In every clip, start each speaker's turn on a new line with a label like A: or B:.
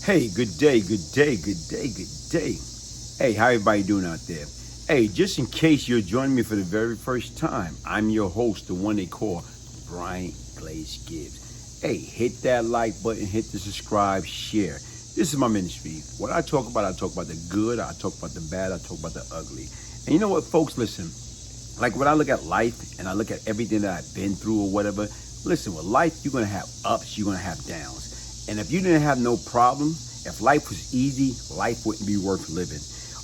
A: Hey, good day, good day, good day, good day. Hey, how everybody doing out there? Hey, just in case you're joining me for the very first time, I'm your host, the one they call Brian Glaze Gibbs. Hey, hit that like button, hit the subscribe, share. This is my ministry. What I talk about the good, I talk about the bad, I talk about the ugly. And you know what, folks, listen, like when I look at life and I look at everything that I've been through or whatever, listen, with life, you're going to have ups, you're going to have downs. And if you didn't have no problem, if life was easy, life wouldn't be worth living.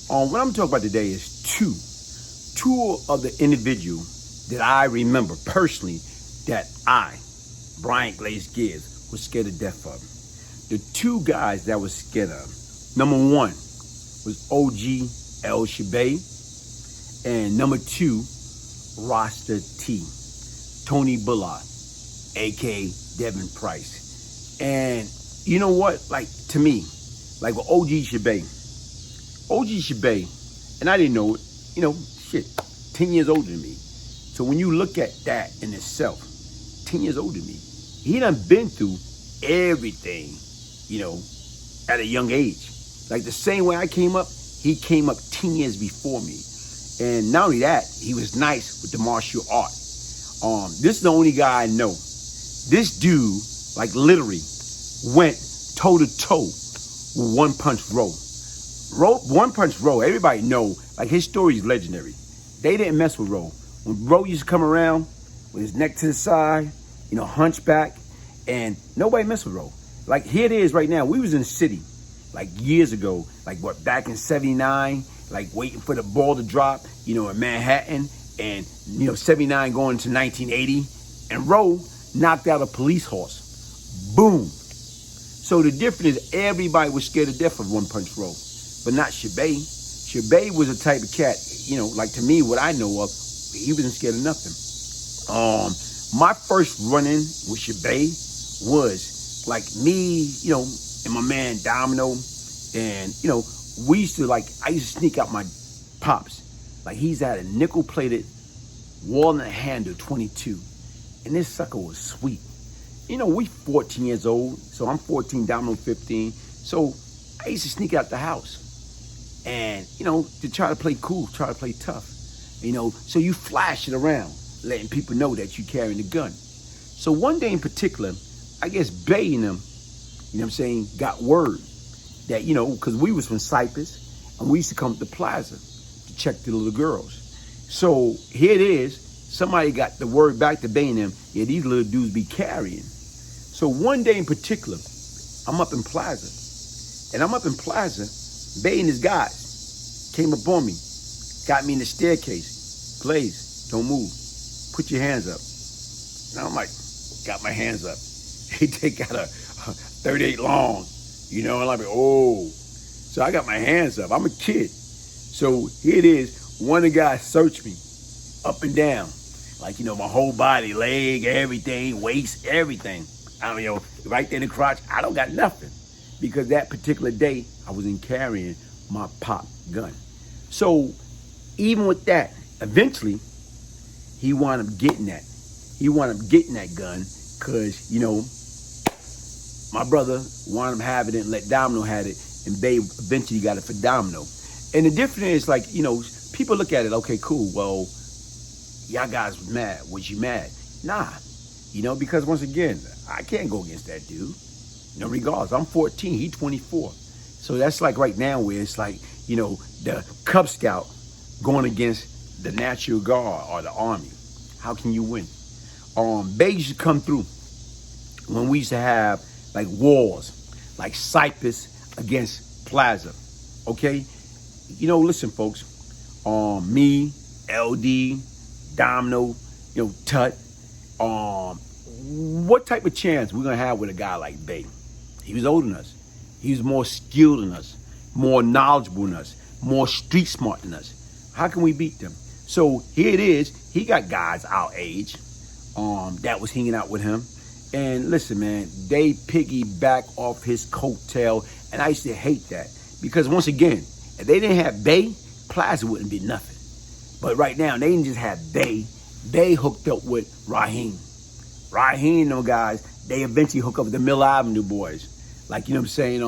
A: What I'm talking about today is two of the individual that I remember personally that I, Brian Glaze Gibbs, was scared to death of. The two guys that was scared of, number one was OG Shebay, and number two, Rasta T, Tony Bullard, aka Devin Price. And you know what? Like, to me, like with OG Shebay, and I didn't know it, 10 years older than me. So when you look at that in itself, 10 years older than me, he done been through everything, at a young age. Like the same way I came up, he came up 10 years before me. And not only that, he was nice with the martial art. This is the only guy I know. This dude, like literally, went toe to toe with One Punch Row. One Punch Row, everybody know, like his story is legendary. They didn't mess with Row. When Row used to come around with his neck to the side, hunchback, and nobody messed with Row. Like here it is right now. We was in the city, like years ago, back in '79, like waiting for the ball to drop, in Manhattan, and 79 going to 1980, and Row knocked out a police horse. Boom. So the difference is everybody was scared to death of One Punch Row, but not Shabey. Shabey was a type of cat, like to me, what I know of, he wasn't scared of nothing. My first run-in with Shabey was like me, and my man Domino, and we used to I used to sneak out my pops. Like he's had a nickel-plated walnut handle 22, and this sucker was sweet. We 14 years old, so I'm 14, Domino 15. So I used to sneak out the house and, to try to play cool, try to play tough, so you flash it around, letting people know that you carrying a gun. So one day in particular, I guess Bay and them, got word that, because we was from Cyprus and we used to come to the plaza to check the little girls. So here it is, somebody got the word back to Bay and them, yeah, these little dudes be carrying. So one day in particular, I'm up in Plaza. And I'm up in Plaza, Bay and his guys came up on me, got me in the staircase. Glaze, don't move. Put your hands up. And I'm like, got my hands up. They got a 38 long, and I'm like, oh. So I got my hands up. I'm a kid. So here it is. One of the guys searched me up and down. My whole body, leg, everything, waist, everything. Right there in the crotch, I don't got nothing. Because that particular day, I wasn't carrying my pop gun. So even with that, eventually, he wound up getting that. He wound up getting that gun because, my brother wound up having it and let Domino have it. And Babe eventually got it for Domino. And the difference is people look at it, okay, cool, well, y'all guys was mad. Was you mad? Nah. Because once again, I can't go against that dude. Regardless, I'm 14, he 24. So that's like right now where it's the Cub Scout going against the National Guard or the Army. How can you win? Bay used to come through when we used to have wars, like Cyprus against Plaza. Okay? Listen, folks. Me, LD, Domino, Tut. What type of chance we're gonna have with a guy like Bay? He was older than us. He was more skilled than us, more knowledgeable than us, more street smart than us. How can we beat them? So here it is. He got guys our age that was hanging out with him. And listen, man, they piggyback off his coattail. And I used to hate that. Because once again, if they didn't have Bay, Plaza wouldn't be nothing. But right now, they didn't just have Bay. They hooked up with Raheem. Raheem, them guys, they eventually hook up with the Mill Avenue boys. Like, you know what I'm saying,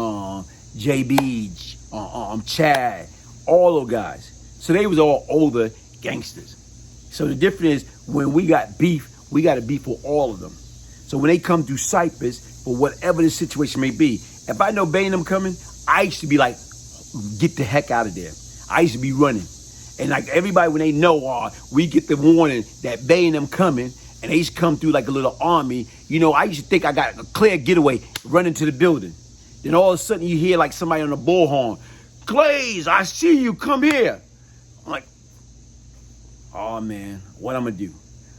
A: JB, Chad, all those guys. So they was all older gangsters. So the difference is when we got a beef with all of them. So when they come through Cypress, for whatever the situation may be, if I know Bay and them coming, I used to be like, get the heck out of there. I used to be running. And like everybody, when they know, we get the warning that Bay and them coming, and they used to come through like a little army, you know, I used to think I got a clear getaway, running to the building. Then all of a sudden you hear like somebody on the bullhorn, Glaze, I see you, come here. I'm like, oh man, what I'm gonna do?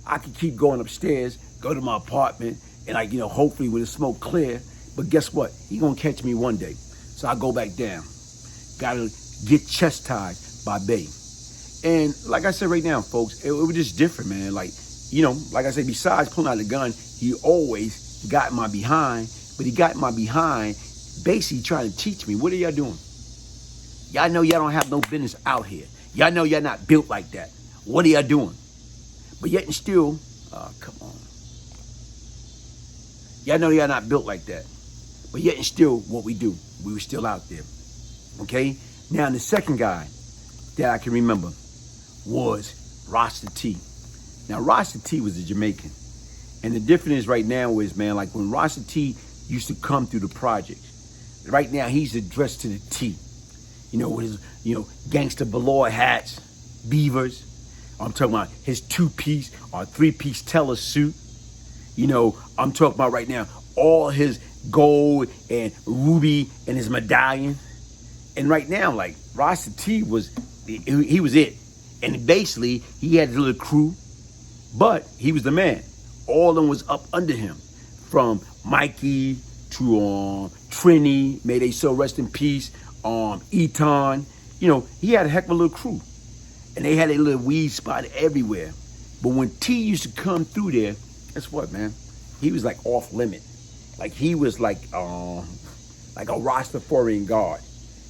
A: I could keep going upstairs, go to my apartment, and like, you know, hopefully when the smoke clear, but guess what? He gonna catch me one day. So I go back down. Gotta get chastised by Bay. And like I said right now, folks, it was just different, man. Like, you know, like I said, besides pulling out the gun, he always got in my behind, but he got in my behind basically trying to teach me, what are y'all doing? Y'all know y'all don't have no business out here. Y'all know y'all not built like that. What are y'all doing? But yet and still, come on. Y'all know y'all not built like that. But yet and still, what we do, we were still out there. Okay? Now, the second guy that I can remember was Rasta T. Now, Rasta T was a Jamaican. And the difference is right now is, man, like when Rasta T used to come through the projects, right now he's addressed to the T. You know, with his, you know, gangster velour hats, beavers. I'm talking about his 2-piece or 3-piece Teller suit. You know, I'm talking about right now all his gold and ruby and his medallion. And right now, like, Rasta T he was it. And basically, he had his little crew, but he was the man. All of them was up under him. From Mikey to Trini, may they so rest in peace, Eton. You know, he had a heck of a little crew. And they had a little weed spot everywhere. But when T used to come through there, guess what, man? He was like off limit. Like he was like a Rastafarian guard.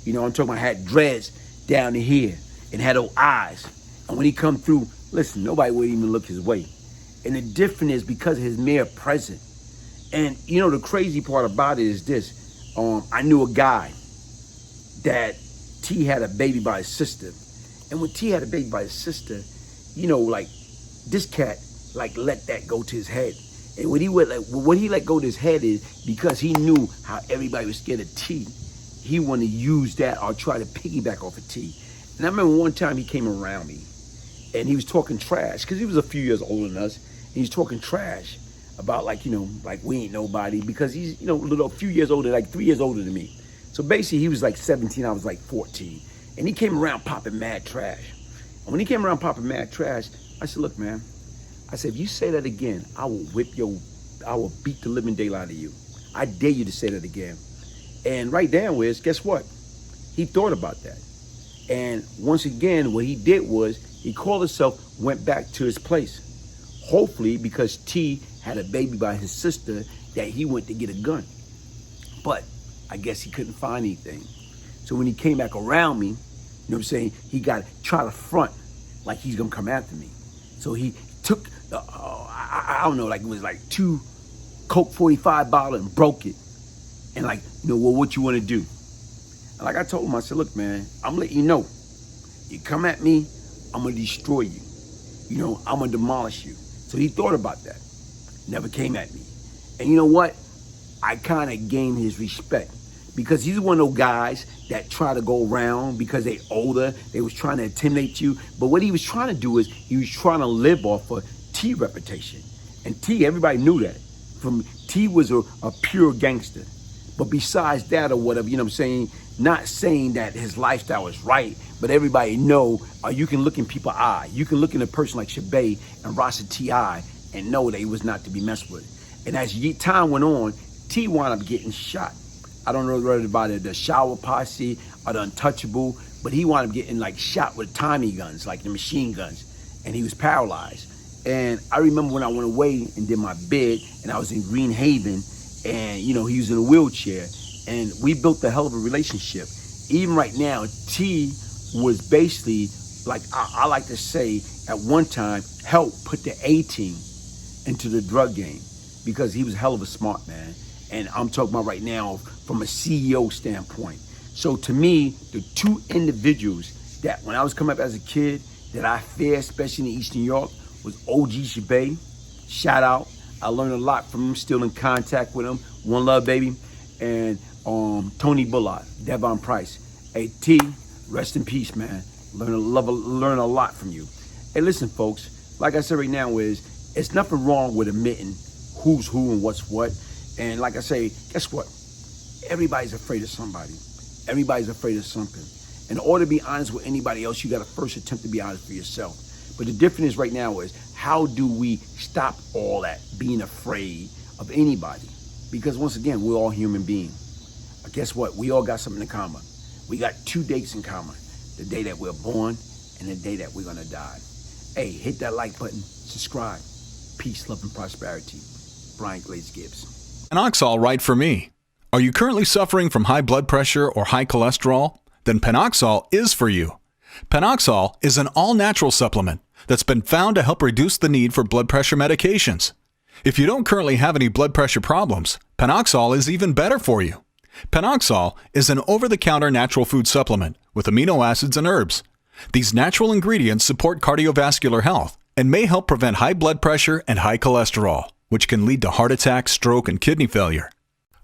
A: You know, I'm talking about had dreads down to here and had those eyes. And when he come through, listen, nobody would even look his way. And the difference is because of his mere presence. And you know, the crazy part about it is this. I knew a guy that T had a baby by his sister. And when T had a baby by his sister, you know, like this cat, like let that go to his head. And what he let go to his head is because he knew how everybody was scared of T. He wanted to use that or try to piggyback off of T. And I remember one time he came around me and he was talking trash because he was a few years older than us. And he was talking trash about like, you know, like we ain't nobody because he's, you know, a few years older, like 3 years older than me. So basically he was like 17, I was like 14. And he came around popping mad trash. And when he came around popping mad trash, I said, look, man, I said, if you say that again, I will beat the living daylight out of you. I dare you to say that again. And right down was, guess what? He thought about that. And once again, what he did was he called himself, went back to his place. Hopefully because T had a baby by his sister that he went to get a gun. But I guess he couldn't find anything. So when he came back around me, you know what I'm saying, he got to try to front like he's going to come after me. So he took, I don't know, like it was like 2 Coke 45 bottles and broke it. And like, you know, well, what you want to do? And like I told him, I said, look, man, I'm letting you know. You come at me, I'm going to destroy you. You know, I'm going to demolish you. So he thought about that. Never came at me. And you know what? I kind of gained his respect. Because he's one of those guys that try to go around because they older. They was trying to intimidate you. But what he was trying to do is he was trying to live off of T reputation. And T, everybody knew that. T was a pure gangster. But besides that or whatever, you know what I'm saying? Not saying that his lifestyle is right, but everybody know, you can look in people's eye. You can look in a person like Shabey and Rasta T eye and know that he was not to be messed with. And as time went on, T wound up getting shot. I don't know whether about the shower posse or the untouchable, but he wound up getting like shot with Tommy guns, like the machine guns, and he was paralyzed. And I remember when I went away and did my bid, and I was in Green Haven, and you know, he was in a wheelchair, and we built a hell of a relationship. Even right now, T was basically, like I like to say, at one time, helped put the A-team into the drug game because he was a hell of a smart man. And I'm talking about right now from a CEO standpoint. So to me, the two individuals that when I was coming up as a kid that I feared, especially in East New York, was OG Shebay. Shout out. I learned a lot from him, still in contact with him. One love, baby. And Tony Bullard, Devon Price. Hey, T, rest in peace, man. Learn a lot from you. Hey, listen, folks. Like I said right now is, it's nothing wrong with admitting who's who and what's what. And like I say, guess what? Everybody's afraid of somebody. Everybody's afraid of something. In order to be honest with anybody else, you got to first attempt to be honest for yourself. But the difference right now is, how do we stop all that being afraid of anybody? Because once again, we're all human beings. But guess what? We all got something in common. We got two dates in common. The day that we're born and the day that we're going to die. Hey, hit that like button. Subscribe. Peace, love, and prosperity. Brian Glaze Gibbs.
B: Panoxol right for me. Are you currently suffering from high blood pressure or high cholesterol? Then Panoxol is for you. Panoxol is an all-natural supplement that's been found to help reduce the need for blood pressure medications. If you don't currently have any blood pressure problems, Panoxol is even better for you. Panoxol is an over-the-counter natural food supplement with amino acids and herbs. These natural ingredients support cardiovascular health and may help prevent high blood pressure and high cholesterol, which can lead to heart attack, stroke, and kidney failure.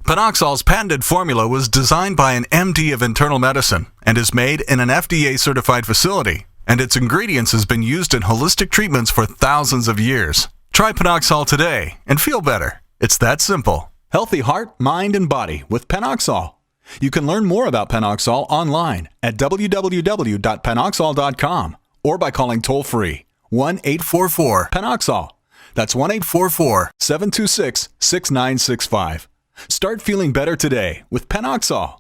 B: Panoxol's patented formula was designed by an MD of internal medicine and is made in an FDA-certified facility, and its ingredients has been used in holistic treatments for thousands of years. Try Panoxol today and feel better. It's that simple. Healthy heart, mind, and body with Panoxol. You can learn more about Panoxol online at www.panoxol.com or by calling toll-free 1-844-PANOXOL. That's 1-844-726-6965. Start feeling better today with Panoxol.